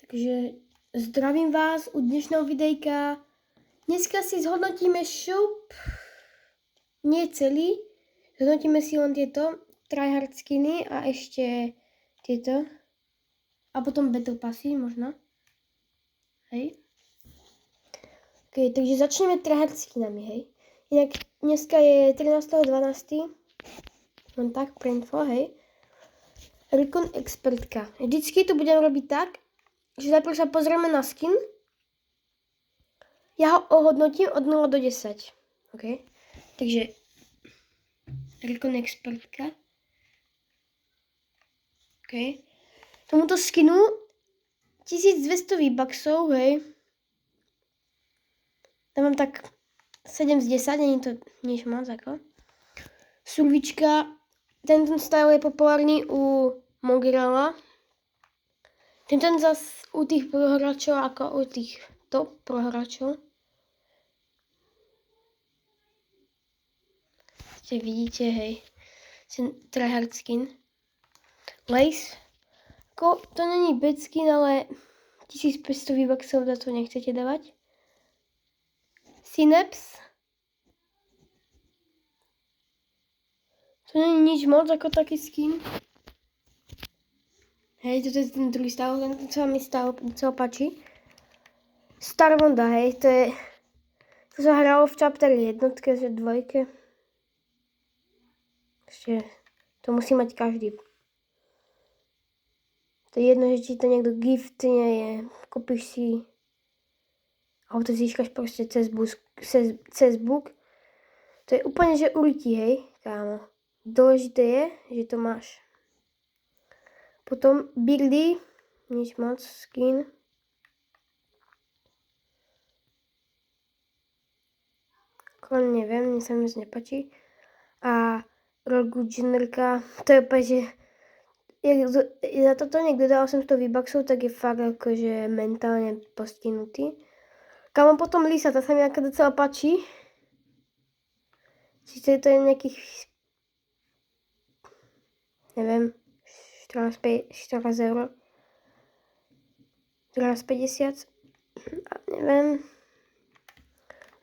Takže zdravím vás u dnešného videjka. Dneska si zhodnotíme shop, nie celý, zhodnotíme si len tieto tryhard skiny a ešte tieto. A potom battle passy možno. Hej. Ok, takže začneme tryhard skinami, hej. Inak dneska je 13.12. Len tak, pre info, hej. Recon expertka. Vždycky to budem robiť tak, že najprv sa pozrieme na skin. Ja ho ohodnotím od 0 do 10. OK? Takže Recon expertka. OK. Tomuto skinu 1200 V-bucksov, hej. Tam mám tak 7 z 10, není to nič moc ako. Survička. Tento style je populárny u Mogrela. Tento zase u tých prohráčov ako u tých top prohráčov. Vidíte, hej. Ten tryhard skin. Lace. To není bad skin, ale 1500 V-bucksov za to nechcete dávať. Synapse. To není nič moc ako taký skin. Hej, toto je ten druhý stav, ten sa mi docela páči. Star Wanda, hej, to sa hralo v chapter jednotke, že dvojke. Ešte, to musí mať každý. To je jedno, že či to niekto giftne je, kúpiš si, alebo to získaš proste cez book. To je úplne, že ulti, hej, kámo. Dôležité je, že to máš. Potom Birdy, nič moc, skin. Neviem, mne sa mi moc nepáči. A Rogu Generka, to je úplne, že za toto niekto dal 800 V-bucksov, tak je fakt akože mentálne postihnutý. Kámo, potom Lisa, tá sa mi docela páči. Sice to je nejakých, neviem, 14 eur. 14,50. Neviem.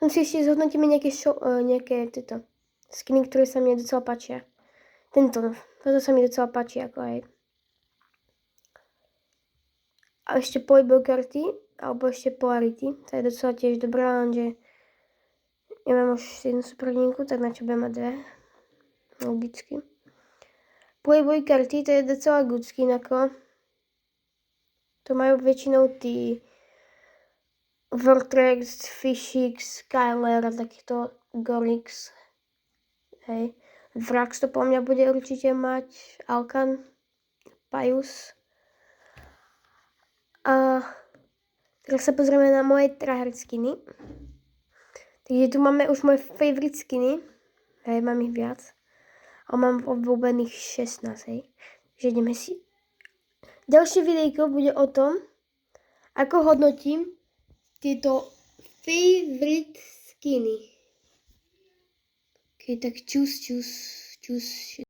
Tam si ešte zhodnotíme nejaké tieto skiny, ktoré sa mi docela páčia. Toto sa mi docela páči, ako aj. A ešte Playboy karty, alebo ešte Polarity. To je docela tiež dobrá, lenže ja mám už jednu superlinku, tak na čo budem mať dve. Logicky. Playboy karty, to je docela good skin, ako. To majú väčšinou tí Vortex, Fishix, Skyler a takýto Gorix. Hej. Vrax to po mňa bude určite mať. Alkan, Pius. A teraz sa pozrieme na moje tryhard skiny. Takže tu máme už moje favorite skiny. Hej, mám ich viac. A mám obľúbených 16, hej. Takže ideme si. Ďalšie videjko bude o tom, ako hodnotím tieto favorite skiny. Ok, tak čus.